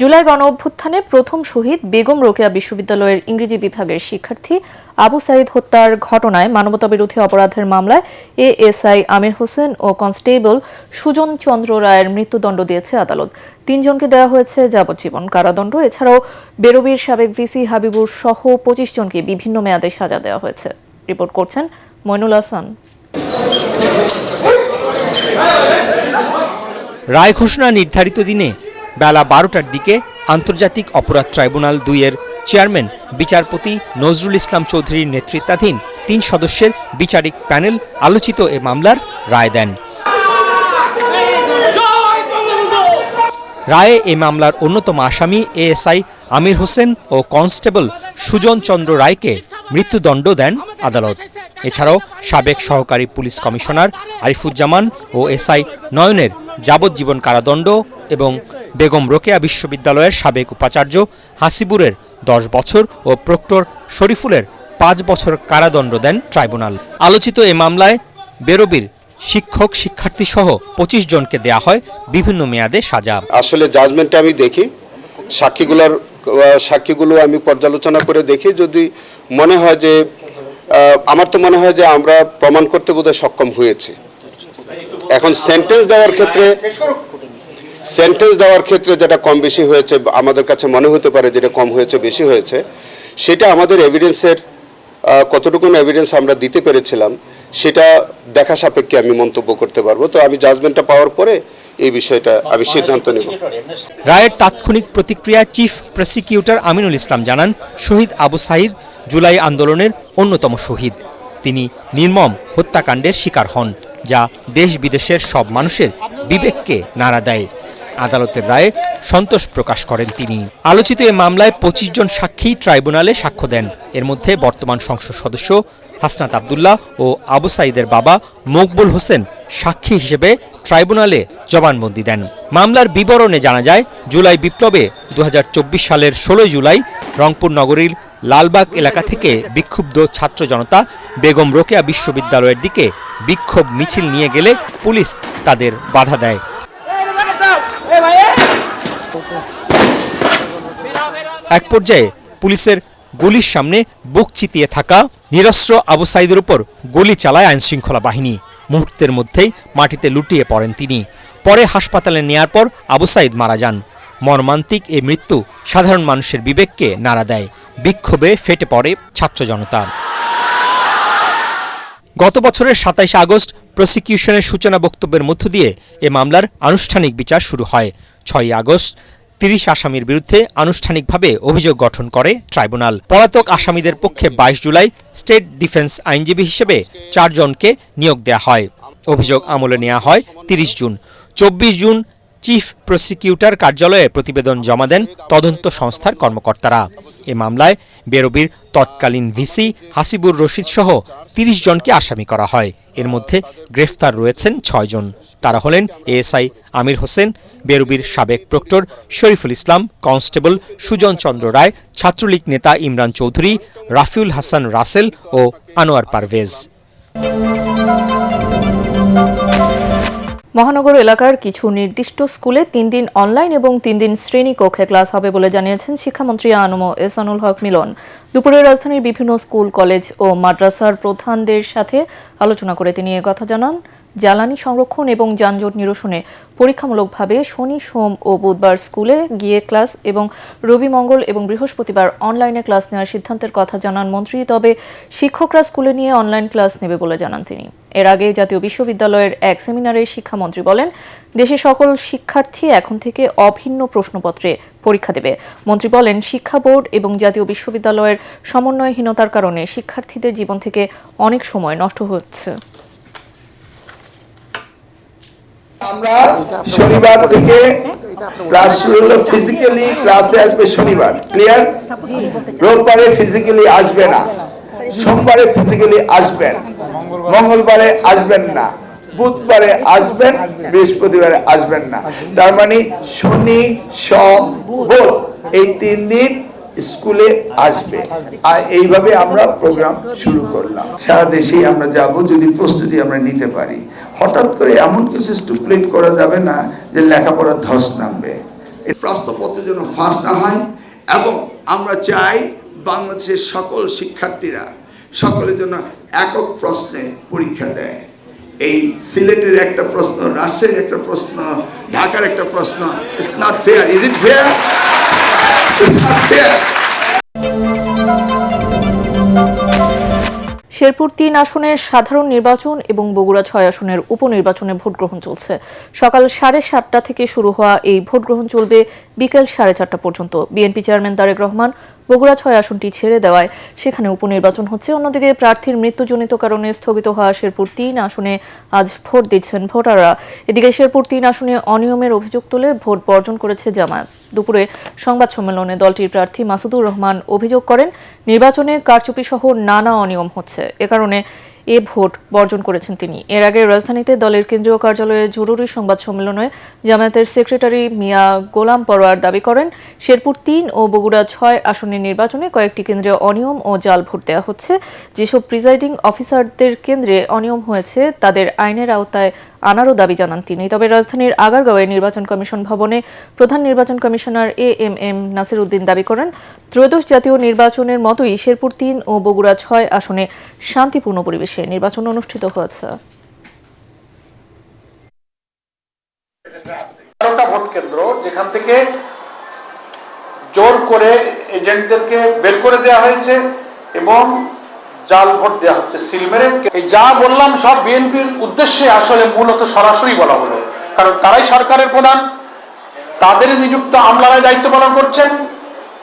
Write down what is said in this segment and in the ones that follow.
জুলাই গণঅভ্যুত্থানে প্রথম শহীদ বেগম রোকেয়া বিশ্ববিদ্যালয়ের ইংরেজি বিভাগের শিক্ষার্থী আবু সাঈদ হত্যার ঘটনায় মানবতাবিরোধী অপরাধের মামলায় এএসআই আমির হোসেন ও কনস্টেবল সুজন চন্দ্র রায়ের মৃত্যুদণ্ড দিয়েছে আদালত। ৩ জনকে দেওয়া হয়েছে যাবজ্জীবন কারাদণ্ড। এছাড়াও বেরোবির সাবেক ভিসি হাবিবুর সহ ২৫ জনকে বিভিন্ন মেয়াদে সাজা দেওয়া হয়েছে। রিপোর্ট করছেন মইনুল হাসান। রায় ঘোষণা নির্ধারিত দিনে বেলা ১২টার দিকে আন্তর্জাতিক অপরাধ ট্রাইব্যুনাল ২-এর চেয়ারম্যান বিচারপতি নজরুল ইসলাম চৌধুরীর নেতৃত্বাধীন ৩ সদস্যের বিচারিক প্যানেল আলোচিত এ মামলার রায় দেন। রায়ে এ মামলার অন্যতম আসামি এএসআই আমির হোসেন ও কনস্টেবল সুজন চন্দ্র রায়কে মৃত্যুদণ্ড দেন আদালত। এছাড়াও সাবেক সহকারী পুলিশ কমিশনার আরিফুজ্জামান ও এসআই নয়নের যাবজ্জীবন কারাদণ্ড এবং বেগম রোকেয়া বিশ্ববিদ্যালয়ের সাবেক উপাচার্য হাসিবুরের ১০ বছর ও প্রক্টর শরীফুলের ৫ বছর কারাদণ্ড দেন ট্রাইব্যুনাল। আলোচিত এ মামলায় বেরোবির শিক্ষক শিক্ষার্থী সহ ২৫ জনকে দেয়া হয় বিভিন্ন মেয়াদে সাজা। আসলে জাজমেন্টে আমি দেখি সাক্ষীগুলো আমি পর্যালোচনা করে দেখি, যদি মনে হয় যে আমার তো মনে হয় যে আমরা প্রমাণ করতে বোধহয় সক্ষম হয়েছে। এখন সেন্টেন্স দেওয়ার ক্ষেত্রে যেটা কম বেশি হয়েছে আমাদের কাছে মনে হতে পারে, যেটা কম হয়েছে বেশি হয়েছে, সেটা আমাদের এভিডেন্সের কতটুকু এভিডেন্স আমরা দিতে পেরেছিলাম সেটা দেখা সাপেক্ষে আমি মন্তব্য করতে পারবো। তো আমি জাজমেন্টটা পাওয়ার পরে এই বিষয়টা আমি সিদ্ধান্ত নেব। রায়ের তাৎক্ষণিক প্রতিক্রিয়া চিফ প্রসিকিউটর আমিনুল ইসলাম জানান, শহীদ আবু সাঈদ জুলাই আন্দোলনের অন্যতম শহীদ। তিনি নির্মম হত্যাকাণ্ডের শিকার হন, যা দেশ বিদেশের সব মানুষের বিবেককে নাড়া দেয়। আদালতের রায়ে সন্তোষ প্রকাশ করেন তিনি। আলোচিত এ মামলায় ২৫ জন সাক্ষী ট্রাইব্যুনালে সাক্ষ্য দেন। এর মধ্যে বর্তমান সংসদ সদস্য হাসনাত আবদুল্লাহ ও আবু সাঈদের বাবা মকবুল হোসেন সাক্ষী হিসেবে ট্রাইব্যুনালে জবানবন্দি দেন। মামলার বিবরণে জানা যায়, জুলাই বিপ্লবে ২০২৪ সালের ১৬ জুলাই রংপুর নগরীর লালবাগ এলাকা থেকে বিক্ষুব্ধ ছাত্র জনতা বেগম রোকেয়া বিশ্ববিদ্যালয়ের দিকে বিক্ষোভ মিছিল নিয়ে গেলে পুলিশ তাদের বাধা দেয়। এক পর্যায়ে পুলিশের গুলির সামনে বুক চিতিয়ে থাকা নিরস্ত্র আবু সাঈদের উপর গুলি চালায় আইনশৃঙ্খলা বাহিনী। মুহূর্তের মধ্যেই মাটিতে লুটিয়ে পড়েন তিনি। পরে হাসপাতালে নেয়ার পর আবু সাঈদ মারা যান। মর্মান্তিক এই মৃত্যু সাধারণ মানুষের বিবেককে নাড়া দেয়। বিক্ষোভে ফেটে পড়ে ছাত্র জনতা। গত বছরের ২৭ আগস্ট প্রসিকিউশনের সূচনা বক্তব্যের মধ্য দিয়ে এ মামলার আনুষ্ঠানিক বিচার শুরু হয়। ৬ আগস্ট ৩০ আসামির বিরুদ্ধে আনুষ্ঠানিকভাবে অভিযোগ গঠন করে ট্রাইব্যুনাল। পলাতক আসামিদের পক্ষে ২২ জুলাই স্টেট ডিফেন্স আইনজীবী হিসেবে ৪ জনকে নিয়োগ দেওয়া হয়। অভিযোগ আমলে নেওয়া হয় ৩০ জুন। ২৪ জুন চিফ প্রসিকিউটর কার্যালয়ে প্রতিবেদন জমা দেন তদন্ত সংস্থার কর্মকর্তারা। এ মামলায় বেরোবির তৎকালীন ভিসি হাসিবুর রশিদ সহ ৩০ জনকে আসামি করা হয়। এর মধ্যে গ্রেফতার রয়েছেন ৬ জন। তারা হলেন এএসআই আমির হোসেন, বেরোবির সাবেক প্রক্টর শরীফুল ইসলাম, কনস্টেবল সুজন চন্দ্র রায়, ছাত্রলীগ নেতা ইমরান চৌধুরী, রাফিউল হাসান রাসেল ও আনোয়ার পারভেজ। মহানগর এলাকার কিছু নির্দিষ্ট স্কুলে ৩ দিন অনলাইন এবং ৩ দিন শ্রেণীকক্ষে ক্লাস হবে বলে জানিয়েছেন শিক্ষামন্ত্রী আনম এহসানুল হক মিলন। দুপুরে রাজধানীর বিভিন্ন স্কুল, কলেজ ও মাদ্রাসার প্রধানদের সাথে আলোচনা করে তিনি একথা জানান। জ্বালানি সংরক্ষণ এবং যানজট নিরসনে পরীক্ষামূলকভাবে শনি, সোম ও বুধবার স্কুলে গিয়ে ক্লাস এবং রবি, মঙ্গল এবং বৃহস্পতিবার অনলাইনে ক্লাস নেওয়ার সিদ্ধান্তের কথা জানান মন্ত্রী। তবে শিক্ষকরা স্কুলে নিয়ে অনলাইন ক্লাস নেবে বলে জানান তিনি। এর আগে জাতীয় বিশ্ববিদ্যালয়ের এক সেমিনারে শিক্ষামন্ত্রী বলেন, দেশের সকল শিক্ষার্থী এখন থেকে অভিন্ন প্রশ্নপত্রে পরীক্ষা দেবে। মন্ত্রী বলেন, শিক্ষা বোর্ড এবং জাতীয় বিশ্ববিদ্যালয়ের সমন্বয়হীনতার কারণে শিক্ষার্থীদের জীবন থেকে অনেক সময় নষ্ট হচ্ছে। আমরা শনিবার থেকে ক্লাস শুরু হলো, ফিজিক্যালি ক্লাসে আসবে শনিবার, ক্লিয়ার? রোববারে ফিজিক্যালি আসবে না, সোমবারে ফিজিক্যালি আসবেন, মঙ্গলবারে আসবেন না, বুধবারে আসবেন, বৃহস্পতিবারে আসবেন না। তার মানে শনি, সোম, বুধ এই 3 দিন স্কুলে আসবে। আর এইভাবে আমরা প্রোগ্রাম শুরু করলাম। সারা দেশেই আমরা যাব, যদি প্রস্তুতি আমরা নিতে পারি। হঠাৎ করে এমন কিছু স্টুপলেট করা যাবে না যে লেখাপড়া ধস নামবে। এই প্রশ্নপত্রের জন্য ফার্স্ট না হয়, এবং আমরা চাই বাংলাদেশের সকল শিক্ষার্থীরা সকলের জন্য একক প্রশ্নে পরীক্ষা দেয়। এই সিলেটের একটা প্রশ্ন, রাজশাহীর একটা প্রশ্ন, ঢাকার একটা প্রশ্ন, it's not fair. Is it fair? It's not fair. Sherpur ৩ আসনের সাধারণ নির্বাচন এবং বগুড়া ৬ আসনের উপনির্বাচনে ভোট গ্রহণ চলছে। সকাল 7:30 থেকে শুরু হওয়া এই ভোট গ্রহণ চলবে বিকেল 4:30 পর্যন্ত। বিএনপি চেয়ারম্যান তারেক রহমান বগুড়া ৬ আসনটি ছেড়ে দেওয়ায় সেখানে উপনির্বাচন হচ্ছে। অন্যদিকে প্রার্থীর মৃত্যুজনিত কারণে স্থগিত হওয়া শেরপুর ৩ আসনে আজ ভোট দিচ্ছেন ভোটাররা। এদিকে শেরপুর ৩ আসনে অনিয়মের অভিযোগ তুলে ভোট বর্জন করেছে জামায়াত। দুপুরে সংবাদ সম্মেলনে দলটির প্রার্থী মাসুদুর রহমান অভিযোগ করেন, নির্বাচনে কারচুপি সহ নানা অনিয়ম হচ্ছে, এ কারণে এ ভোট বর্জন করেছেন তিনি। এর আগে রাজধানীতে দলের কেন্দ্রীয় কার্যালয়ে জরুরি সংবাদ সম্মেলনে জামায়াতের সেক্রেটারি মিয়া গোলাম পরোয়ার দাবি করেন, শেরপুর ৩ ও বগুড়া ৬ আসনের নির্বাচনে কয়েকটি কেন্দ্রে অনিয়ম ও জাল ভোট দেওয়া হচ্ছে। যেসব প্রিজাইডিং অফিসারদের কেন্দ্রে অনিয়ম হয়েছে তাদের আইনের আওতায় আনারও দাবি জানান তিনি। তবে রাজধানীর আগারগাঁওয়ে নির্বাচন কমিশন ভবনে প্রধান নির্বাচন কমিশনার এএমএম নাসির উদ্দিন দাবি করেন, ত্রয়োদশ জাতীয় নির্বাচনের মতোই শেরপুর ৩ ও বগুড়া ৬ আসনে শান্তিপূর্ণ পরিবেশে নির্বাচন অনুষ্ঠিত হয়েছে। 12টা ভোট কেন্দ্র যেখান থেকে জোর করে এজেন্টদেরকে বের করে দেওয়া হয়েছে এবং জাল ভোট দেওয়া হচ্ছে, সিল মেরে। এই যা বললাম সব বিএনপির উদ্দেশ্যে আসলে মূলত সরাসরি বলা হলো, কারণ তারাই সরকারের প্রধান, তাদের নিযুক্ত আমলারাই দায়িত্ব পালন করছেন,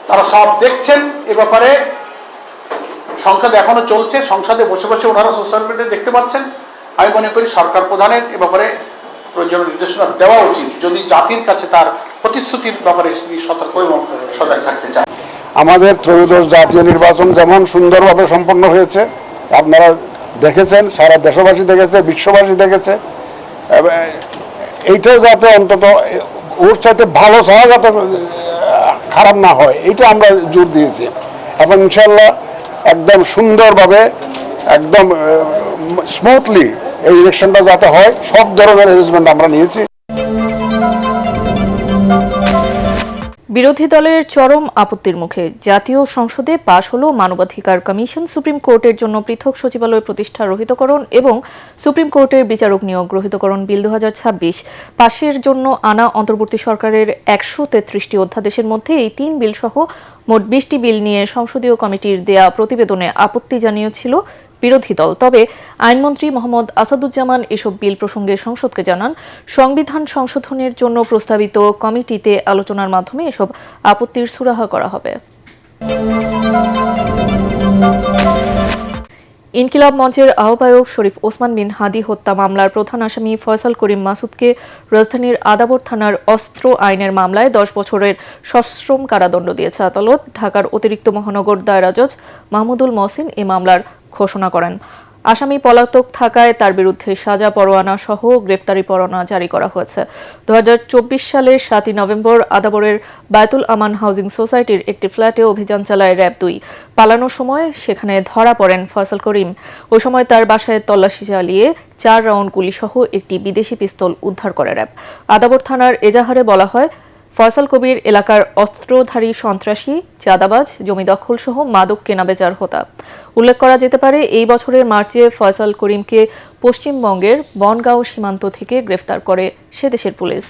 তারা সব দেখছেন। এ ব্যাপারে সংসদ এখনো চলছে, সংসদে বসে বসে ওনারা সোশ্যাল মিডিয়ায় দেখতে পাচ্ছেন। আমি মনে করি সরকার প্রধানের এ ব্যাপারে প্রয়োজনীয় নির্দেশনা দেওয়া উচিত, যদি জাতির কাছে তার প্রতিশ্রুতির ব্যাপারে সতর্ক এবং সজাগ থাকতে চান। আমাদের ত্রয়োদশ জাতীয় নির্বাচন যেমন সুন্দরভাবে সম্পন্ন হয়েছে, আপনারা দেখেছেন, সারা দেশবাসী দেখেছে, বিশ্ববাসী দেখেছে, এইটাও যাতে অন্তত ওর চাইতে ভালো চাওয়া যাতে খারাপ না হয়, এইটা আমরা জোর দিয়েছি। এবং ইনশাল্লাহ একদম সুন্দরভাবে একদম স্মুথলি এই ইলেকশনটা যাতে হয়, সব ধরনের অ্যারেঞ্জমেন্ট আমরা নিয়েছি। বিরোধী দলের চরম আপত্তির মুখে জাতীয় সংসদে পাশ হলো মানবাধিকার কমিশন, সুপ্রিম কোর্টের জন্য পৃথক সচিবালয় প্রতিষ্ঠা রহিতকরণ এবং সুপ্রিম কোর্টের বিচারক নিয়োগ রহিতকরণ বিল 2026। পাশের জন্য আনা অন্তর্বর্তী সরকারের 133টি অধ্যাদেশের মধ্যে এই 3 বিল সহ মোট 20টি বিল নিয়ে সংসদীয় কমিটির দেয়া প্রতিবেদনে আপত্তি জানিয়েছিল বিরোধী দল। তবে আইনমন্ত্রী মোহাম্মদ আসাদুজ্জামান এসব বিল প্রসঙ্গে সংসদকে জানান, সংবিধান সংশোধনের জন্য প্রস্তাবিত কমিটিতে আলোচনার মাধ্যমে এসব আপত্তির সুরাহা করা হবে। ইনকিলাব মঞ্চের আহ্বায়ক শরীফ ওসমান বিন হাদি হত্যা মামলার প্রধান আসামি ফয়সাল করিম মাসুদকে রাজধানীর আদাবর থানার অস্ত্র আইনের মামলায় 10 বছরের সশ্রম কারাদণ্ড দিয়েছে আদালত। ঢাকার অতিরিক্ত মহানগর দায়রা জজ মাহমুদুল মহসিন এ মামলার ঘোষণা করেন। আসামি পলাতক থাকায় তার বিরুদ্ধে সাজা পরোয়ানা সহ গ্রেফতারি পরোয়ানা জারি করা হয়েছে। 2024 সালের 7 নভেম্বর আদাবরের বায়তুল আমান হাউজিং সোসাইটির একটি ফ্ল্যাটে অভিযান চালায় র্যাব 2। পালানোর সময় সেখানে ধরা পড়েন ফয়সাল করিম। ওই সময় তার বাসায় তল্লাশি চালিয়ে 4 রাউন্ড গুলি সহ একটি বিদেশি পিস্তল উদ্ধার করে র্যাব। আদাবর থানার এজাহারে বলা হয়, ফয়সাল কবির এলাকার অস্ত্রধারী সন্ত্রাসী, চাঁদাবাজ, জমি দখল সহ মাদক কেনাবেচার হোতা। উল্লেখ করা যেতে পারে, এই বছরের মার্চে ফয়সাল করিমকে পশ্চিমবঙ্গের বনগাঁও সীমান্ত থেকে গ্রেফতার করে সে দেশের পুলিশ।